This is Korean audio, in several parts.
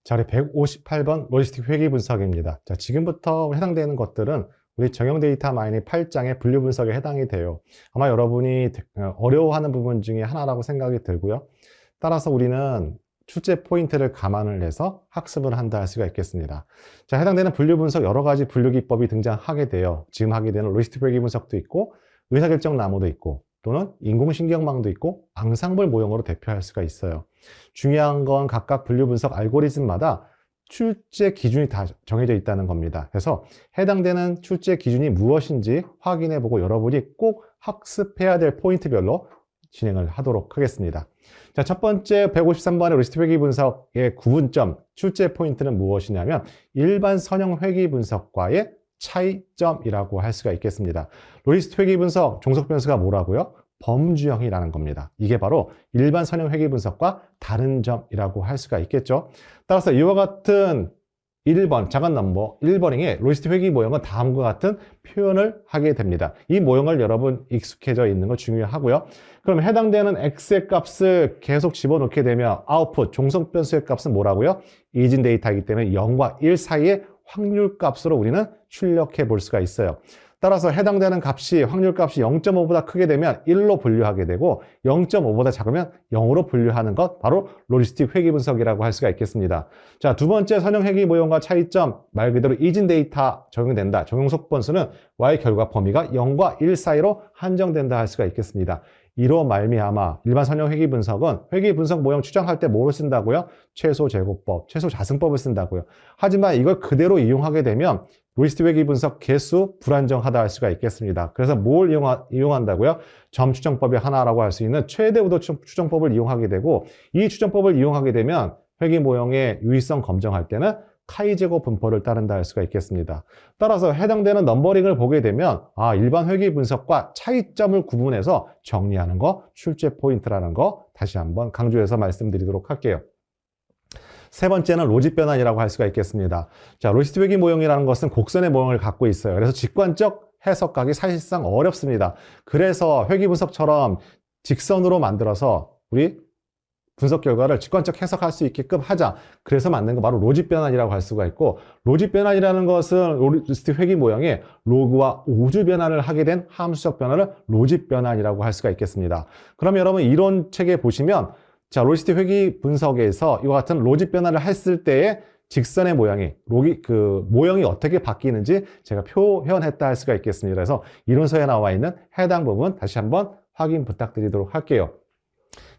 자, 우리 158번 로지스틱 회계 분석입니다. 자, 지금부터 해당되는 것들은 우리 정형 데이터 마이닝 8장의 분류 분석에 해당이 돼요. 아마 여러분이 어려워하는 부분 중에 하나라고 생각이 들고요. 따라서 우리는 출제 포인트를 감안을 해서 학습을 한다 할 수가 있겠습니다. 자, 해당되는 분류 분석 여러 가지 분류 기법이 등장하게 돼요. 지금 하게 되는 로지스틱 회계 분석도 있고 의사결정 나무도 있고 또는 인공신경망도 있고 앙상블 모형으로 대표할 수가 있어요. 중요한 건 각각 분류 분석 알고리즘마다 출제 기준이 다 정해져 있다는 겁니다. 그래서 해당되는 출제 기준이 무엇인지 확인해보고 여러분이 꼭 학습해야 될 포인트별로 진행을 하도록 하겠습니다. 자, 첫 번째 153번의 로지스틱 회계 분석의 구분점, 출제 포인트는 무엇이냐면 일반 선형 회계 분석과의 차이점이라고 할 수가 있겠습니다. 로지스틱 회계 분석 종속 변수가 뭐라고요? 범주형이라는 겁니다. 이게 바로 일반 선형 회계 분석과 다른 점이라고 할 수가 있겠죠. 따라서 이와 같은 1번 작은 넘버 1번행의 로지스틱 회계 모형은 다음과 같은 표현을 하게 됩니다. 이 모형을 여러분 익숙해져 있는 거 중요하고요. 그럼 해당되는 x의 값을 계속 집어넣게 되면 아웃풋 종속 변수의 값은 뭐라고요? 이진 데이터이기 때문에 0과 1 사이의 확률 값으로 우리는 출력해 볼 수가 있어요. 따라서 해당되는 값이 확률값이 0.5보다 크게 되면 1로 분류하게 되고 0.5보다 작으면 0으로 분류하는 것, 바로 로지스틱 회계 분석이라고 할 수가 있겠습니다. 자, 두 번째 선형 회계 모형과 차이점, 말 그대로 이진 데이터 적용된다. 적용 속변수는 y 결과 범위가 0과 1 사이로 한정된다 할 수가 있겠습니다. 이로 말미암아 일반 선형 회계 분석은 회계 분석 모형 추정할 때 뭐를 쓴다고요? 최소 제곱법, 최소 자승법을 쓴다고요. 하지만 이걸 그대로 이용하게 되면 로지스틱 회계 분석 개수 불안정하다 할 수가 있겠습니다. 그래서 뭘 이용한다고요? 점 추정법의 하나라고 할 수 있는 최대 우도 추정법을 이용하게 되고, 이 추정법을 이용하게 되면 회계 모형의 유의성 검증할 때는 카이 제곱 분포를 따른다 할 수가 있겠습니다. 따라서 해당되는 넘버링을 보게 되면 일반 회계 분석과 차이점을 구분해서 정리하는 거 출제 포인트라는 거 다시 한번 강조해서 말씀드리도록 할게요. 세 번째는 로직 변환이라고 할 수가 있겠습니다. 자, 로지스틱 회계 모형이라는 것은 곡선의 모형을 갖고 있어요. 그래서 직관적 해석하기 사실상 어렵습니다. 그래서 회계 분석처럼 직선으로 만들어서 우리 분석 결과를 직관적 해석할 수 있게끔 하자. 그래서 만든 거 바로 로직 변환이라고 할 수가 있고, 로직 변환이라는 것은 로지스틱 회계 모형에 로그와 오주 변환을 하게 된 함수적 변환을 로직 변환이라고 할 수가 있겠습니다. 그럼 여러분 이론책에 보시면 자, 로지스틱 회계 분석에서 이와 같은 로직 변환을 했을 때의 직선의 모양이 모형이 어떻게 바뀌는지 제가 표현했다 할 수가 있겠습니다. 그래서 이론서에 나와 있는 해당 부분 다시 한번 확인 부탁드리도록 할게요.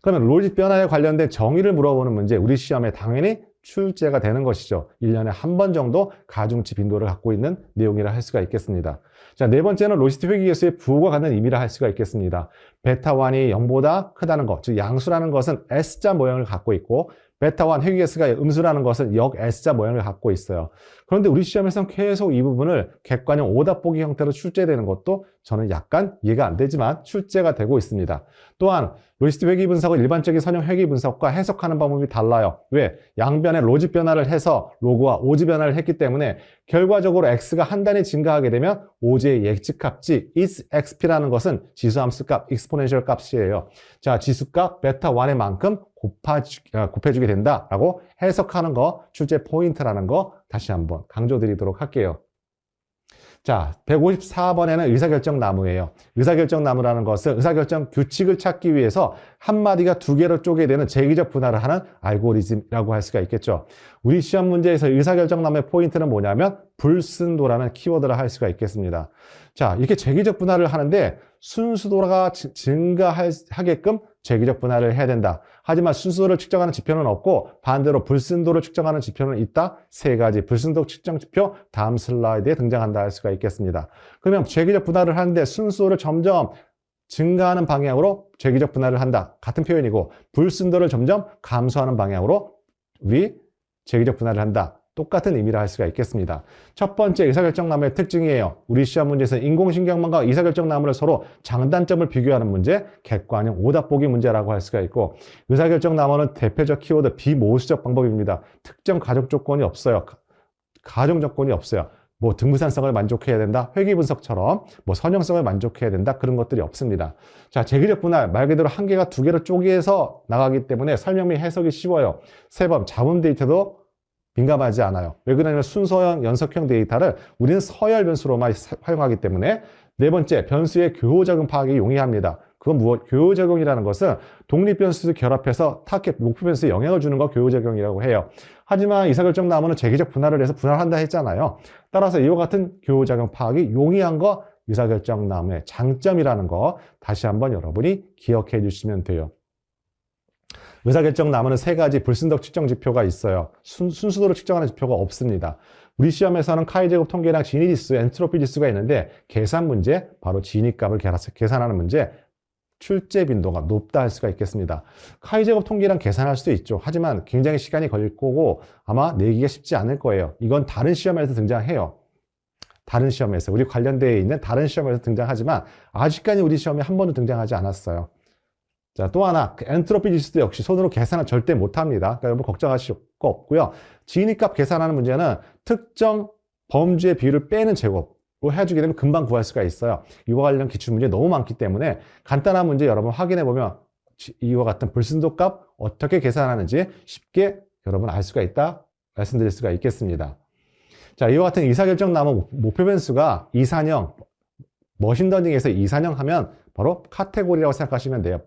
그러면 로직 변환에 관련된 정의를 물어보는 문제, 우리 시험에 당연히 출제가 되는 것이죠. 1년에 한 번 정도 가중치 빈도를 갖고 있는 내용이라 할 수가 있겠습니다. 자, 네 번째는 로지스틱 회계 개수의 부호가 갖는 의미라 할 수가 있겠습니다. 베타1이 0보다 크다는 것, 즉 양수라는 것은 S자 모형을 갖고 있고, 베타1 회계 개수가 음수라는 것은 역 S자 모형을 갖고 있어요. 그런데 우리 시험에서는 계속 이 부분을 객관형 오답 보기 형태로 출제되는 것도 저는 약간 이해가 안 되지만 출제가 되고 있습니다. 또한 로지스틱 회계 분석은 일반적인 선형 회계 분석과 해석하는 방법이 달라요. 왜? 양변에 로직 변화를 해서 로그와 오지 변화를 했기 때문에 결과적으로 x가 한 단위 증가하게 되면 오지의 예측값지 isxp라는 것은 지수함수값, 익스포넨셜 값이에요. 자, 지수값 베타1의 만큼 곱해주게 된다라고 해석하는 거 출제 포인트라는 거 다시 한번 강조드리도록 할게요. 자, 154번에는 의사결정 나무예요. 의사결정 나무라는 것은 의사결정 규칙을 찾기 위해서 한 마디가 두 개로 쪼개되는 제기적 분할을 하는 알고리즘이라고 할 수가 있겠죠. 우리 시험 문제에서 의사결정 나무의 포인트는 뭐냐면 불순도라는 키워드를 할 수가 있겠습니다. 자, 이렇게 제기적 분할을 하는데 순수도가 증가하게끔 제기적 분할을 해야 된다. 하지만 순수도를 측정하는 지표는 없고 반대로 불순도를 측정하는 지표는 있다. 세 가지 불순도 측정 지표 다음 슬라이드에 등장한다 할 수가 있겠습니다. 그러면 제기적 분할을 하는데 순수도를 점점 증가하는 방향으로 제기적 분할을 한다. 같은 표현이고, 불순도를 점점 감소하는 방향으로 우리 제기적 분할을 한다. 똑같은 의미라 할 수가 있겠습니다. 첫 번째 의사결정 나무의 특징이에요. 우리 시험 문제에서 인공신경망과 의사결정 나무를 서로 장단점을 비교하는 문제, 객관형 오답 보기 문제라고 할 수가 있고, 의사결정 나무는 대표적 키워드 비모수적 방법입니다. 특정 가정 조건이 없어요. 가정 조건이 없어요. 뭐 등부산성을 만족해야 된다, 회계 분석처럼 뭐 선형성을 만족해야 된다, 그런 것들이 없습니다. 자, 제기적 분할 말 그대로 한 개가 두 개로 쪼개서 나가기 때문에 설명 및 해석이 쉬워요. 세 번 잡음 데이터도 민감하지 않아요. 왜 그러냐면 순서형 연속형 데이터를 우리는 서열 변수로만 활용하기 때문에. 네 번째, 변수의 교호작용 파악이 용이합니다. 그건 교호작용이라는 것은 독립 변수를 결합해서 타겟 목표 변수에 영향을 주는 거 교호작용이라고 해요. 하지만 의사결정 나무는 재기적 분할을 해서 분할한다 했잖아요. 따라서 이와 같은 교호작용 파악이 용이한 거 의사결정 나무의 장점이라는 거 다시 한번 여러분이 기억해 주시면 돼요. 의사결정 나무는 세 가지 불순덕 측정 지표가 있어요. 순수도로 측정하는 지표가 없습니다. 우리 시험에서는 카이-제곱 통계량 지니 지수, 엔트로피 지수가 있는데 계산 문제, 바로 지니 값을 계산하는 문제, 출제 빈도가 높다 할 수가 있겠습니다. 카이-제곱 통계량 계산할 수도 있죠. 하지만 굉장히 시간이 걸릴 거고 아마 내기가 쉽지 않을 거예요. 이건 다른 시험에서 등장해요. 다른 시험에서, 우리 관련되어 있는 다른 시험에서 등장하지만 아직까지 우리 시험에 한 번도 등장하지 않았어요. 자, 또 하나, 엔트로피 지수도 역시 손으로 계산을 절대 못합니다. 그러니까 여러분 걱정하실 거 없고요. 지니값 계산하는 문제는 특정 범주의 비율을 빼는 제곱으로 해주게 되면 금방 구할 수가 있어요. 이와 관련 기출문제 너무 많기 때문에 간단한 문제 여러분 확인해보면 이와 같은 불순도값 어떻게 계산하는지 쉽게 여러분 알 수가 있다 말씀드릴 수가 있겠습니다. 자, 이와 같은 의사결정 나무 목표 변수가 이산형, 머신러닝에서 이산형 하면 바로 카테고리라고 생각하시면 돼요.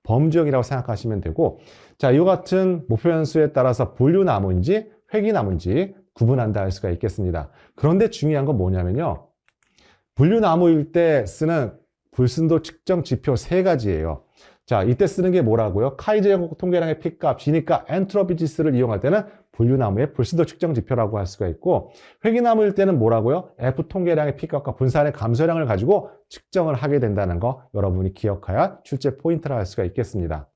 범주형이라고 생각하시면 되고, 자, 이와 같은 목표 변수에 따라서 분류나무인지 회귀나무인지 구분한다 할 수가 있겠습니다. 그런데 중요한 건 뭐냐면요. 분류나무일 때 쓰는 불순도 측정 지표 세 가지예요. 자, 이때 쓰는 게 뭐라고요? 카이-제곱 통계량의 P값, 지니값, 엔트로피 지수를 이용할 때는 분류나무의 불순도 측정 지표라고 할 수가 있고, 회귀나무일 때는 뭐라고요? F 통계량의 P값과 분산의 감소량을 가지고 측정을 하게 된다는 거 여러분이 기억해야 출제 포인트라 할 수가 있겠습니다.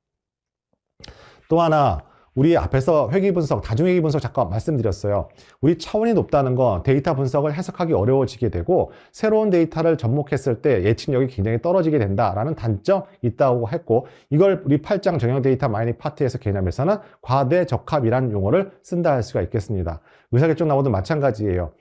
또 하나, 우리 앞에서 회귀분석, 다중회귀분석 잠깐 말씀드렸어요. 우리 차원이 높다는 건 데이터 분석을 해석하기 어려워지게 되고 새로운 데이터를 접목했을 때 예측력이 굉장히 떨어지게 된다라는 단점 있다고 했고, 이걸 우리 8장 정형 데이터 마이닝 파트에서 개념에서는 과대적합이라는 용어를 쓴다 할 수가 있겠습니다. 의사결정 나무도 마찬가지예요.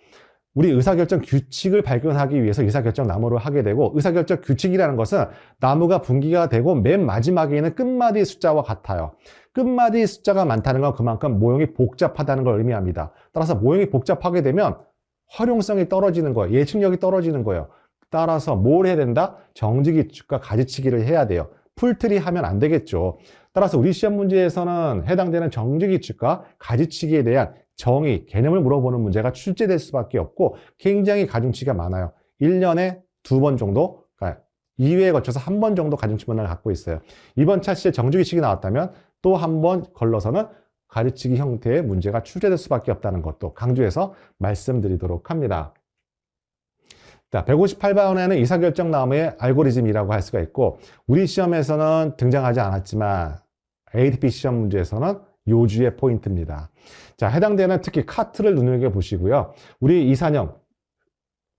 우리 의사결정 규칙을 발견하기 위해서 의사결정 나무를 하게 되고, 의사결정 규칙이라는 것은 나무가 분기가 되고 맨 마지막에 있는 끝마디 숫자와 같아요. 끝마디 숫자가 많다는 건 그만큼 모형이 복잡하다는 걸 의미합니다. 따라서 모형이 복잡하게 되면 활용성이 떨어지는 거예요. 예측력이 떨어지는 거예요. 따라서 뭘 해야 된다? 정지기축과 가지치기를 해야 돼요. 풀트리 하면 안 되겠죠. 따라서 우리 시험 문제에서는 해당되는 정지기축과 가지치기에 대한 정의, 개념을 물어보는 문제가 출제될 수밖에 없고 굉장히 가중치가 많아요. 1년에 2번 정도, 그러니까 2회에 거쳐서 한 번 정도 가중치 문항을 갖고 있어요. 이번 차시에 정지기축이 나왔다면 또 한 번 걸러서는 가지치기 형태의 문제가 출제될 수밖에 없다는 것도 강조해서 말씀드리도록 합니다. 자, 158번에는 의사결정 나무의 알고리즘이라고 할 수가 있고, 우리 시험에서는 등장하지 않았지만 ADP 시험 문제에서는 요주의 포인트입니다. 자, 해당되는 특히 카트를 눈여겨보시고요. 우리 이산형,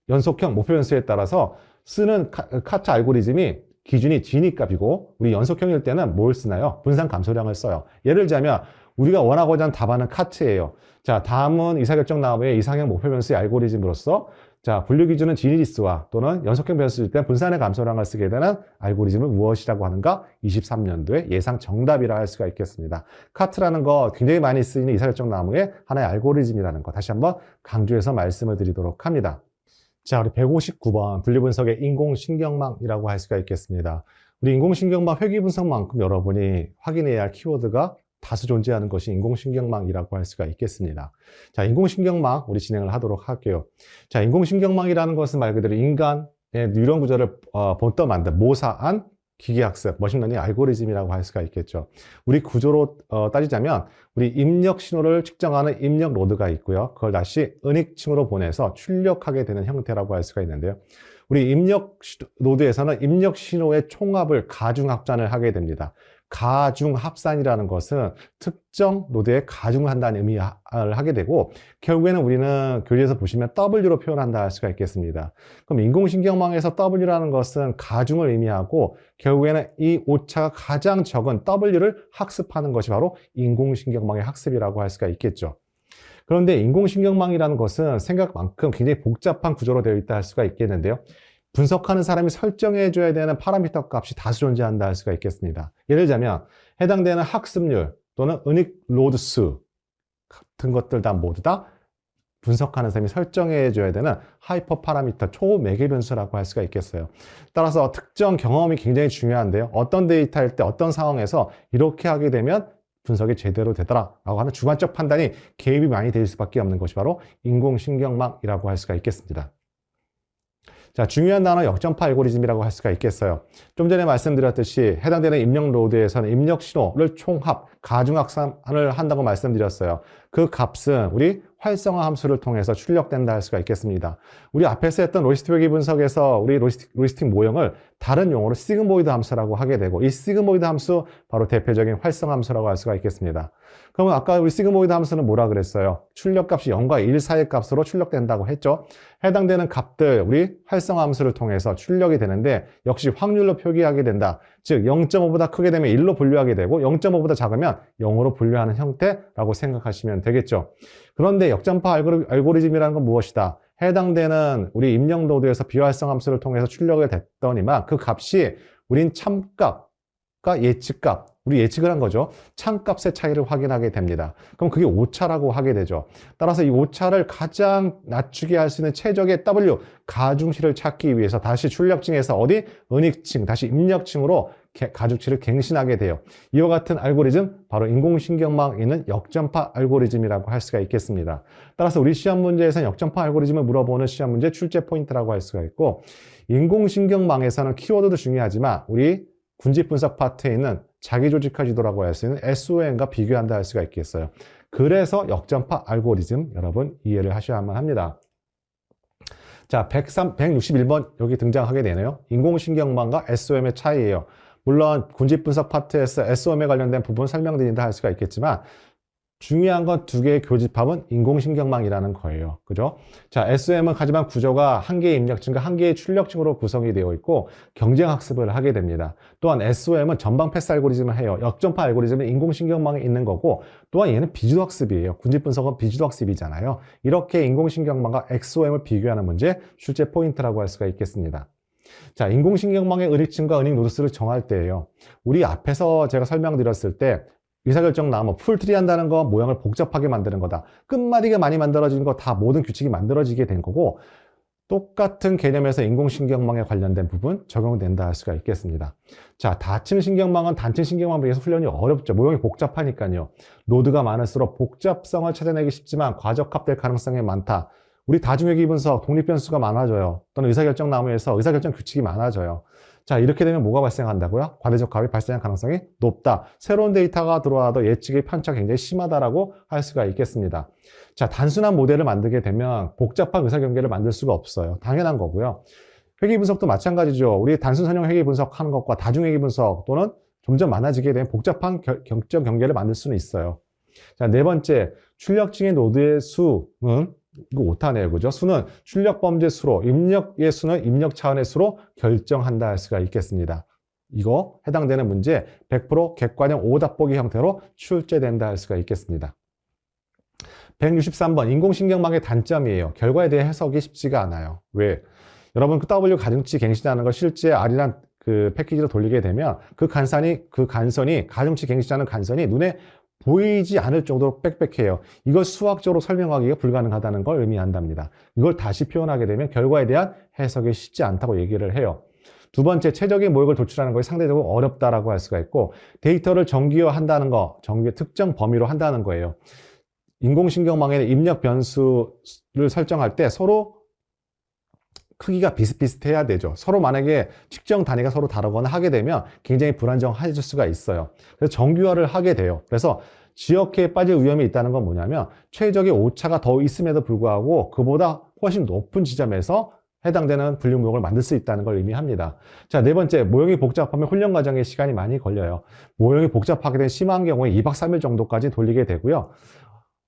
연속형 목표 변수에 따라서 쓰는 카트 알고리즘이 기준이 지니값이고, 우리 연속형일 때는 뭘 쓰나요? 분산 감소량을 써요. 예를 들자면 우리가 원하고자 하는 답안은 카트예요. 자, 다음은 의사결정 나무의 이상형 목표 변수의 알고리즘으로서, 자, 분류 기준은 지니 지수와 또는 연속형 변수일 때 분산의 감소량을 쓰게 되는 알고리즘은 무엇이라고 하는가? 23년도에 예상 정답이라 할 수가 있겠습니다. 카트라는 거 굉장히 많이 쓰이는 의사결정 나무의 하나의 알고리즘이라는 거 다시 한번 강조해서 말씀을 드리도록 합니다. 자, 우리 159번 분류분석의 인공신경망이라고 할 수가 있겠습니다. 우리 인공신경망 회귀분석만큼 여러분이 확인해야 할 키워드가 다수 존재하는 것이 인공신경망이라고 할 수가 있겠습니다. 자, 인공신경망 우리 진행을 하도록 할게요. 자, 인공신경망이라는 것은 말 그대로 인간의 뉴런 구조를 본떠 만든 모사한 기계학습, 머신러닝 알고리즘이라고 할 수가 있겠죠. 우리 구조로 따지자면 우리 입력 신호를 측정하는 입력 로드가 있고요. 그걸 다시 은익층으로 보내서 출력하게 되는 형태라고 할 수가 있는데요. 우리 입력 로드에서는 입력 신호의 총합을 가중합산을 하게 됩니다. 가중합산이라는 것은 특정 노드에 가중을 한다는 의미를 하게 되고, 결국에는 우리는 교재에서 보시면 W로 표현한다 할 수가 있겠습니다. 그럼 인공신경망에서 W라는 것은 가중을 의미하고, 결국에는 이 오차가 가장 적은 W를 학습하는 것이 바로 인공신경망의 학습이라고 할 수가 있겠죠. 그런데 인공신경망이라는 것은 생각만큼 굉장히 복잡한 구조로 되어 있다 할 수가 있겠는데요. 분석하는 사람이 설정해줘야 되는 파라미터 값이 다수 존재한다 할 수가 있겠습니다. 예를 들자면 해당되는 학습률 또는 은익 로드 수, 같은 것들 다 모두 다 분석하는 사람이 설정해 줘야 되는 하이퍼 파라미터 초매개 변수라고 할 수가 있겠어요. 따라서 특정 경험이 굉장히 중요한데요. 어떤 데이터일 때 어떤 상황에서 이렇게 하게 되면 분석이 제대로 되더라라고 하는 주관적 판단이 개입이 많이 될 수밖에 없는 것이 바로 인공신경망이라고 할 수가 있겠습니다. 자, 중요한 단어 역전파 알고리즘이라고 할 수가 있겠어요. 좀 전에 말씀드렸듯이 해당되는 입력 노드에서는 입력 신호를 총합, 가중합산을 한다고 말씀드렸어요. 그 값은 우리 활성화 함수를 통해서 출력된다 할 수가 있겠습니다. 우리 앞에서 했던 로지스틱 회귀 분석에서 우리 로지스틱 모형을 다른 용어로 시그모이드 함수라고 하게 되고, 이 시그모이드 함수 바로 대표적인 활성화 함수라고 할 수가 있겠습니다. 그러면 아까 우리 시그모이드 함수는 뭐라 그랬어요? 출력값이 0과 1 사이의 값으로 출력된다고 했죠. 해당되는 값들 우리 활성화 함수를 통해서 출력이 되는데 역시 확률로 표기하게 된다. 즉 0.5보다 크게 되면 1로 분류하게 되고 0.5보다 작으면 0으로 분류하는 형태라고 생각하시면 되겠죠. 그런데 역전파 알고리즘이라는 건 무엇이다? 해당되는 우리 입력 노드에서 비활성 함수를 통해서 출력이 됐더니만 그 값이 우린 참값과 예측값, 우리 예측을 한 거죠. 참값의 차이를 확인하게 됩니다. 그럼 그게 오차라고 하게 되죠. 따라서 이 오차를 가장 낮추게 할 수 있는 최적의 W, 가중치를 찾기 위해서 다시 출력층에서 어디? 은익층, 다시 입력층으로 가중치를 갱신하게 돼요. 이와 같은 알고리즘, 바로 인공신경망에 있는 역전파 알고리즘이라고 할 수가 있겠습니다. 따라서 우리 시험 문제에서는 역전파 알고리즘을 물어보는 시험 문제 출제 포인트라고 할 수가 있고, 인공신경망에서는 키워드도 중요하지만 우리 군집 분석 파트에 있는 자기조직화 지도라고 할 수 있는 SOM과 비교한다 할 수가 있겠어요. 그래서 역전파 알고리즘 여러분 이해를 하셔야만 합니다. 자, 161번 여기 등장하게 되네요. 인공신경망과 SOM의 차이예요. 물론 군집 분석 파트에서 SOM에 관련된 부분 설명드린다 할 수가 있겠지만 중요한 건 두 개의 교집합은 인공신경망이라는 거예요. 그죠? 자, SOM은 하지만 구조가 한 개의 입력층과 한 개의 출력층으로 구성이 되어 있고 경쟁학습을 하게 됩니다. 또한 SOM은 전방 패스 알고리즘을 해요. 역전파 알고리즘은 인공신경망에 있는 거고, 또한 얘는 비주도학습이에요. 군집 분석은 비주도학습이잖아요. 이렇게 인공신경망과 XOM을 비교하는 문제, 출제 포인트라고 할 수가 있겠습니다. 자, 인공신경망의 은익층과 은익 노드수를 정할 때예요. 우리 앞에서 제가 설명드렸을 때 의사결정 나무, 풀트리 한다는 거 모양을 복잡하게 만드는 거다. 끝마디가 많이 만들어지는 거 다 모든 규칙이 만들어지게 된 거고, 똑같은 개념에서 인공신경망에 관련된 부분 적용된다 할 수가 있겠습니다. 자, 다층 신경망은 단층 신경망에 비해서 훈련이 어렵죠. 모형이 복잡하니까요. 노드가 많을수록 복잡성을 찾아내기 쉽지만 과적합될 가능성이 많다. 우리 다중회귀 분석, 독립변수가 많아져요. 또는 의사결정 나무에서 의사결정 규칙이 많아져요. 자, 이렇게 되면 뭐가 발생한다고요? 과대적 값이 발생할 가능성이 높다. 새로운 데이터가 들어와도 예측의 편차가 굉장히 심하다라고 할 수가 있겠습니다. 자, 단순한 모델을 만들게 되면 복잡한 의사경계를 만들 수가 없어요. 당연한 거고요. 회귀 분석도 마찬가지죠. 우리 단순 선형 회귀 분석하는 것과 다중 회귀 분석 또는 점점 많아지게 되면 복잡한 경적 경계를 만들 수는 있어요. 자, 네 번째, 출력층의 노드의 수는 이거 오타네요. 그죠? 수는 출력 범죄 수로, 입력의 수는 입력 차원의 수로 결정한다 할 수가 있겠습니다. 이거 해당되는 문제 100% 객관형 오답 보기 형태로 출제된다 할 수가 있겠습니다. 163번 인공신경망의 단점이에요. 결과에 대해 해석이 쉽지가 않아요. 왜? 여러분 그 W 가중치 갱신하는 걸 실제 R이란 그 패키지로 돌리게 되면 그 간선이 가중치 갱신하는 간선이 눈에 보이지 않을 정도로 빽빽해요. 이걸 수학적으로 설명하기가 불가능하다는 걸 의미한답니다. 이걸 다시 표현하게 되면 결과에 대한 해석이 쉽지 않다고 얘기를 해요. 두 번째, 최적의 모형을 도출하는 것이 상대적으로 어렵다라고 할 수가 있고, 데이터를 정기화한다는 거, 특정 범위로 한다는 거예요. 인공신경망에는 입력 변수를 설정할 때 서로 크기가 비슷비슷해야 되죠. 서로 만약에 측정 단위가 서로 다르거나 하게 되면 굉장히 불안정해질 수가 있어요. 그래서 정규화를 하게 돼요. 그래서 지역회에 빠질 위험이 있다는 건 뭐냐면 최적의 오차가 더 있음에도 불구하고 그보다 훨씬 높은 지점에서 해당되는 분류 모형을 만들 수 있다는 걸 의미합니다. 자, 네 번째, 모형이 복잡하면 훈련 과정에 시간이 많이 걸려요. 모형이 복잡하게 된 심한 경우에 2박 3일 정도까지 돌리게 되고요.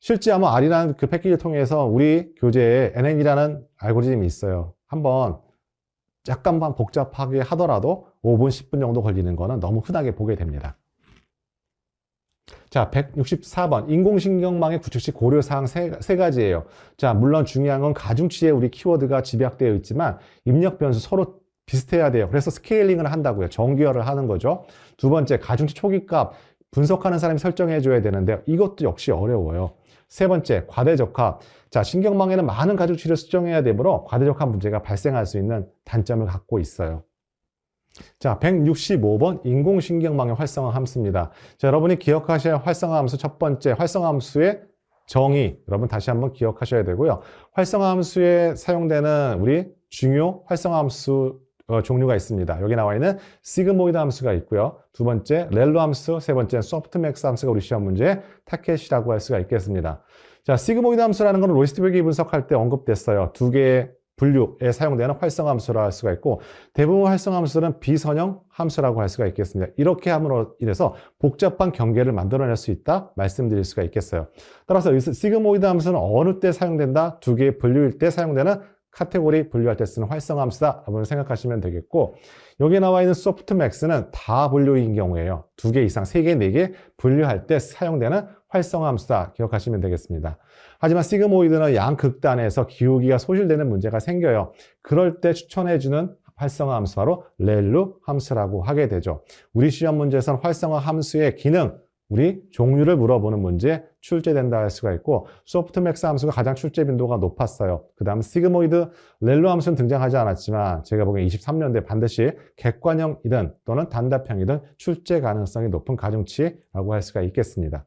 실제 아마 R이라는 그 패키지를 통해서 우리 교재에 NN이라는 알고리즘이 있어요. 한번 약간만 복잡하게 하더라도 5분, 10분 정도 걸리는 거는 너무 흔하게 보게 됩니다. 자, 164번. 인공신경망의 구축 시 고려사항 세 가지예요. 자, 물론 중요한 건 가중치에 우리 키워드가 집약되어 있지만 입력 변수 서로 비슷해야 돼요. 그래서 스케일링을 한다고요. 정규화를 하는 거죠. 두 번째, 가중치 초기값 분석하는 사람이 설정해 줘야 되는데 이것도 역시 어려워요. 세 번째, 과대적합. 자, 신경망에는 많은 가중치를 수정해야 되므로 과대적합 문제가 발생할 수 있는 단점을 갖고 있어요. 자, 165번 인공신경망의 활성화 함수입니다. 자, 여러분이 기억하셔야 할 활성화 함수 첫 번째, 활성화 함수의 정의, 여러분 다시 한번 기억하셔야 되고요. 활성화 함수에 사용되는 우리 중요 활성화 함수 종류가 있습니다. 여기 나와 있는 시그모이드 함수가 있고요. 두 번째, 렐로 함수, 세 번째, 소프트맥스 함수가 우리 시험 문제의 타켓이라고 할 수가 있겠습니다. 자, 시그모이드 함수라는 건 로이스트 회귀 분석할 때 언급됐어요. 두 개의 분류에 사용되는 활성화 함수라 할 수가 있고, 대부분 활성화 함수는 비선형 함수라고 할 수가 있겠습니다. 이렇게 함으로 인해서 복잡한 경계를 만들어낼 수 있다 말씀드릴 수가 있겠어요. 따라서 시그모이드 함수는 어느 때 사용된다? 두 개의 분류일 때 사용되는 카테고리 분류할 때 쓰는 활성화 함수다 라고 생각하시면 되겠고, 여기 나와 있는 소프트맥스는 다 분류인 경우에요. 두 개 이상, 세 개, 네 개 분류할 때 사용되는 활성화 함수다 기억하시면 되겠습니다. 하지만 시그모이드는 양극단에서 기울기가 소실되는 문제가 생겨요. 그럴 때 추천해주는 활성화 함수 바로 렐루 함수라고 하게 되죠. 우리 시험 문제에서는 활성화 함수의 기능, 우리 종류를 물어보는 문제에 출제된다 할 수가 있고, 소프트맥스 함수가 가장 출제 빈도가 높았어요. 그 다음 시그모이드, 렐로 함수는 등장하지 않았지만 제가 보기엔 23년도에 반드시 객관형이든 또는 단답형이든 출제 가능성이 높은 가중치라고 할 수가 있겠습니다.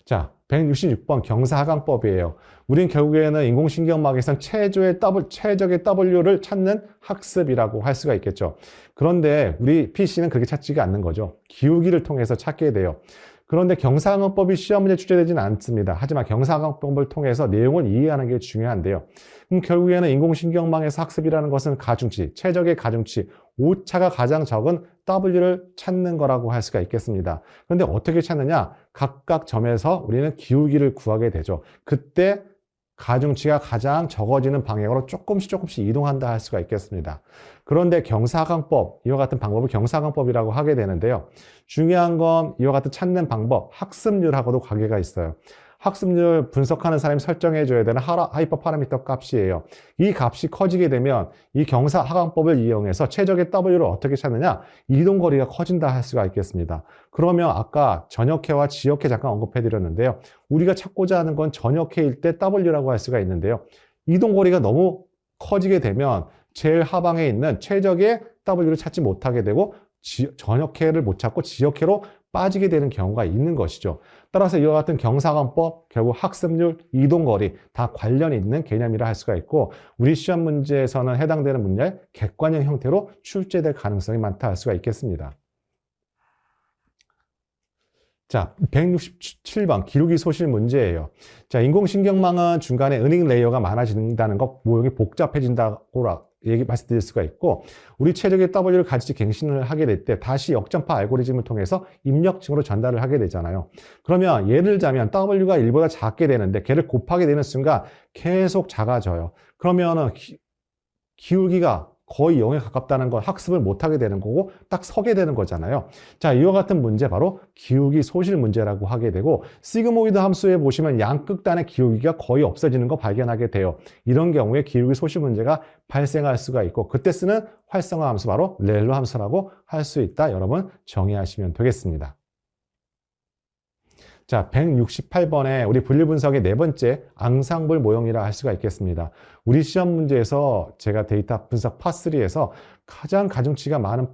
자, 166번 경사하강법이에요. 우린 결국에는 인공신경막에선 최적의 W를 찾는 학습이라고 할 수가 있겠죠. 그런데 우리 PC는 그렇게 찾지가 않는 거죠. 기울기를 통해서 찾게 돼요. 그런데 경사하강법이 시험 문제에 출제되지는 않습니다. 하지만 경사하강법을 통해서 내용을 이해하는 게 중요한데요. 그럼 결국에는 인공신경망에서 학습이라는 것은 가중치, 최적의 가중치, 오차가 가장 적은 W를 찾는 거라고 할 수가 있겠습니다. 그런데 어떻게 찾느냐? 각각 점에서 우리는 기울기를 구하게 되죠. 그때 가중치가 가장 적어지는 방향으로 조금씩 이동한다 할 수가 있겠습니다. 그런데 경사하강법, 이와 같은 방법을 경사하강법이라고 하게 되는데요. 중요한 건 이와 같은 찾는 방법, 학습률하고도 관계가 있어요. 학습률 분석하는 사람이 설정해 줘야 되는 하이퍼 파라미터 값이에요. 이 값이 커지게 되면 이 경사하강법을 이용해서 최적의 W를 어떻게 찾느냐? 이동거리가 커진다 할 수가 있겠습니다. 그러면 아까 전역해와 지역해 잠깐 언급해 드렸는데요. 우리가 찾고자 하는 건 전역해일 때 W라고 할 수가 있는데요. 이동거리가 너무 커지게 되면 제일 하방에 있는 최적의 W를 찾지 못하게 되고 전역해를 못 찾고 지역해로 빠지게 되는 경우가 있는 것이죠. 따라서 이와 같은 경사관법, 결국 학습률, 이동거리 다 관련이 있는 개념이라 할 수가 있고, 우리 시험 문제에서는 해당되는 문제의 객관형 형태로 출제될 가능성이 많다 할 수가 있겠습니다. 자, 167번 기울기 소실 문제예요. 자, 인공신경망은 중간에 은행 레이어가 많아진다는 것, 모형이 복잡해진다고 말씀드릴 수가 있고, 우리 최적의 W를 같이 갱신을 하게 될 때 다시 역전파 알고리즘을 통해서 입력층으로 전달을 하게 되잖아요. 그러면 예를 들자면 W가 1보다 작게 되는데 걔를 곱하게 되는 순간 계속 작아져요. 그러면은 기울기가 거의 0에 가깝다는 걸 학습을 못하게 되는 거고 딱 서게 되는 거잖아요. 자, 이와 같은 문제 바로 기울기 소실 문제라고 하게 되고, 시그모이드 함수에 보시면 양극단의 기울기가 거의 없어지는 거 발견하게 돼요. 이런 경우에 기울기 소실 문제가 발생할 수가 있고, 그때 쓰는 활성화 함수 바로 렐로 함수라고 할 수 있다. 여러분 정의하시면 되겠습니다. 자, 168번에 우리 분류분석의 네 번째 앙상블 모형이라 할 수가 있겠습니다. 우리 시험 문제에서 제가 데이터 분석 파3에서 가장 가중치가 많은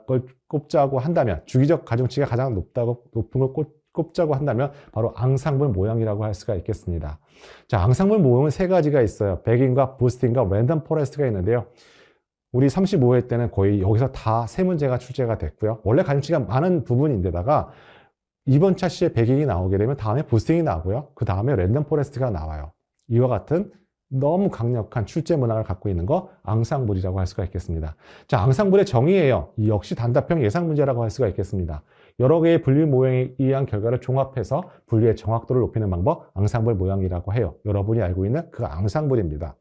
걸 꼽자고 한다면, 주기적 가중치가 가장 높은 걸 꼽자고 한다면 바로 앙상블 모형이라고 할 수가 있겠습니다. 자, 앙상블 모형은 세 가지가 있어요. 백인과 부스팅과 랜덤 포레스트가 있는데요. 우리 35회 때는 거의 여기서 다 세 문제가 출제가 됐고요. 원래 가중치가 많은 부분인데다가 이번 차시에 백인이 나오게 되면 다음에 부스팅이 나오고요. 그 다음에 랜덤 포레스트가 나와요. 이와 같은 너무 강력한 출제 문항을 갖고 있는 거 앙상블이라고 할 수가 있겠습니다. 자, 앙상블의 정의예요. 이 역시 단답형 예상 문제라고 할 수가 있겠습니다. 여러 개의 분류 모형에 의한 결과를 종합해서 분류의 정확도를 높이는 방법 앙상블 모형이라고 해요. 여러분이 알고 있는 그 앙상블입니다.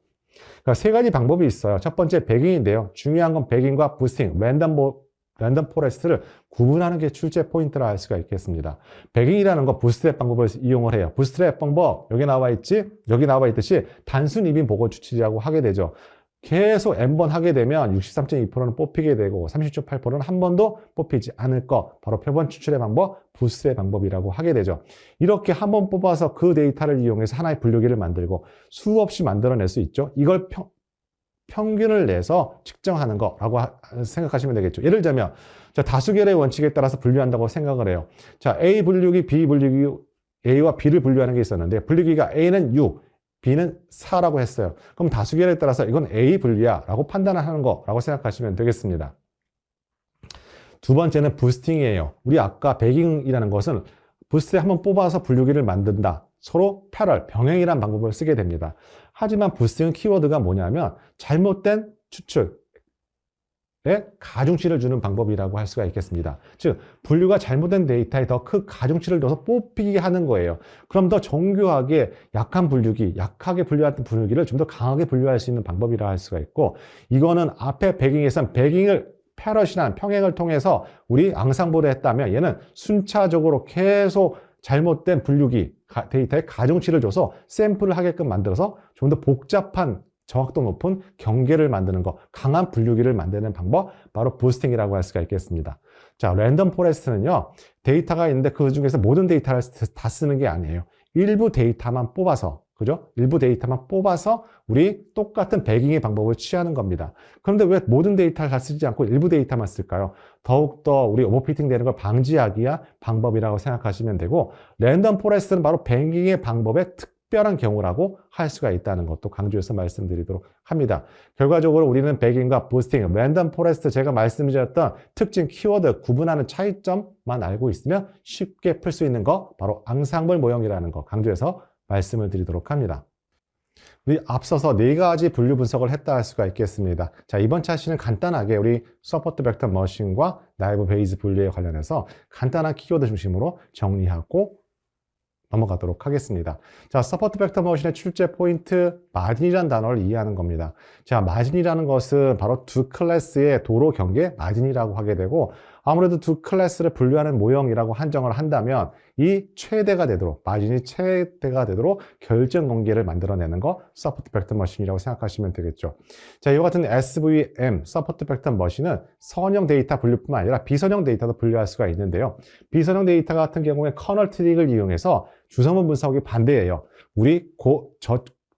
그러니까 세 가지 방법이 있어요. 첫 번째 백인인데요. 중요한 건 백인과 부스팅, 랜덤 포레스트를 구분하는 게 출제 포인트라 할 수가 있겠습니다. 백인이라는 거 부스트랩 방법을 이용을 해요. 부스트랩 방법, 여기 나와 있듯이 단순 이빈 보고 추출이라고 하게 되죠. 계속 n번 하게 되면 63.2%는 뽑히게 되고 30.8%는 한 번도 뽑히지 않을 거, 바로 표본 추출의 방법, 부스의 방법이라고 하게 되죠. 이렇게 한 번 뽑아서 그 데이터를 이용해서 하나의 분류기를 만들고 수없이 만들어낼 수 있죠. 이걸 평균을 내서 측정하는 거라고 생각하시면 되겠죠. 예를 들면 자, 다수결의 원칙에 따라서 분류한다고 생각을 해요. 자, A 분류기, B 분류기, A와 B를 분류하는 게 있었는데 분류기가 A는 6, B는 4라고 했어요. 그럼 다수결에 따라서 이건 A 분류야 라고 판단을 하는 거라고 생각하시면 되겠습니다. 두 번째는 부스팅이에요. 우리 아까 배깅이라는 것은 부스트에 한번 뽑아서 분류기를 만든다. 서로 패럴, 병행이라는 방법을 쓰게 됩니다. 하지만 부스팅 키워드가 뭐냐면 잘못된 추출에 가중치를 주는 방법이라고 할 수가 있겠습니다. 즉 분류가 잘못된 데이터에 더 큰 가중치를 넣어서 뽑히게 하는 거예요. 그럼 더 정교하게 약한 분류기, 약하게 분류했던 분류기를 좀 더 강하게 분류할 수 있는 방법이라 할 수가 있고, 이거는 앞에 배깅에선 배깅을 패럿이란 평행을 통해서 우리 앙상블을 했다면 얘는 순차적으로 계속 잘못된 분류기 데이터에 가중치를 줘서 샘플을 하게끔 만들어서 좀 더 복잡한 정확도 높은 경계를 만드는 거, 강한 분류기를 만드는 방법, 바로 부스팅이라고 할 수가 있겠습니다. 자, 랜덤 포레스트는요, 데이터가 있는데 그 중에서 모든 데이터를 다 쓰는 게 아니에요. 일부 데이터만 뽑아서, 그죠? 일부 데이터만 뽑아서 우리 똑같은 배깅의 방법을 취하는 겁니다. 그런데 왜 모든 데이터를 다 쓰지 않고 일부 데이터만 쓸까요? 더욱더 우리 오버피팅 되는 걸 방지하기 위한 방법이라고 생각하시면 되고, 랜덤 포레스트는 바로 배깅의 방법의 특별한 경우라고 할 수가 있다는 것도 강조해서 말씀드리도록 합니다. 결과적으로 우리는 배깅과 부스팅, 랜덤 포레스트 제가 말씀드렸던 특징 키워드 구분하는 차이점만 알고 있으면 쉽게 풀 수 있는 거, 바로 앙상블 모형이라는 거 강조해서 말씀을 드리도록 합니다. 우리 앞서서 4가지 분류 분석을 했다 할 수가 있겠습니다. 자, 이번 차시는 간단하게 우리 서포트 벡터 머신과 나이브 베이스 분류에 관련해서 간단한 키워드 중심으로 정리하고 넘어가도록 하겠습니다. 자, 서포트 벡터 머신의 출제 포인트, 마진이라는 단어를 이해하는 겁니다. 자, 마진이라는 것은 바로 두 클래스의 도로 경계 마진이라고 하게 되고, 아무래도 두 클래스를 분류하는 모형이라고 한정을 한다면 이 최대가 되도록, 마진이 최대가 되도록 결정 관계를 만들어내는 거 서포트 벡터 머신이라고 생각하시면 되겠죠. 자, 이와 같은 SVM, 서포트 벡터 머신은 선형 데이터 분류뿐만 아니라 비선형 데이터도 분류할 수가 있는데요. 비선형 데이터 같은 경우에 커널 트릭을 이용해서 주성분 분석이 반대예요. 우리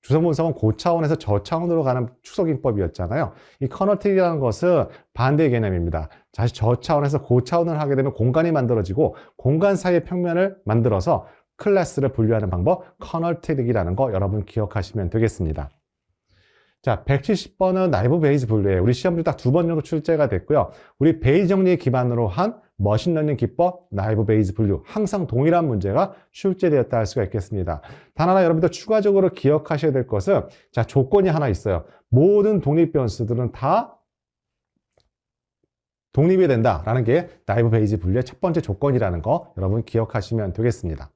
주성분 분석은 고차원에서 저차원으로 가는 축소기법이었잖아요. 이 커널 트릭이라는 것은 반대 개념입니다. 다시 저차원에서 고차원을 하게 되면 공간이 만들어지고 공간 사이의 평면을 만들어서 클래스를 분류하는 방법, 커널 트릭이라는 거 여러분 기억하시면 되겠습니다. 자, 170번은 나이브 베이스 분류예요. 우리 시험도 딱 2번 정도 출제가 됐고요. 우리 베이스 정리에 기반으로 한 머신러닝 기법, 나이브 베이스 분류, 항상 동일한 문제가 출제되었다 할 수가 있겠습니다. 단 하나 여러분들 추가적으로 기억하셔야 될 것은, 자, 조건이 하나 있어요. 모든 독립 변수들은 다 독립이 된다라는 게 나이브 베이스 분류의 첫 번째 조건이라는 거 여러분 기억하시면 되겠습니다.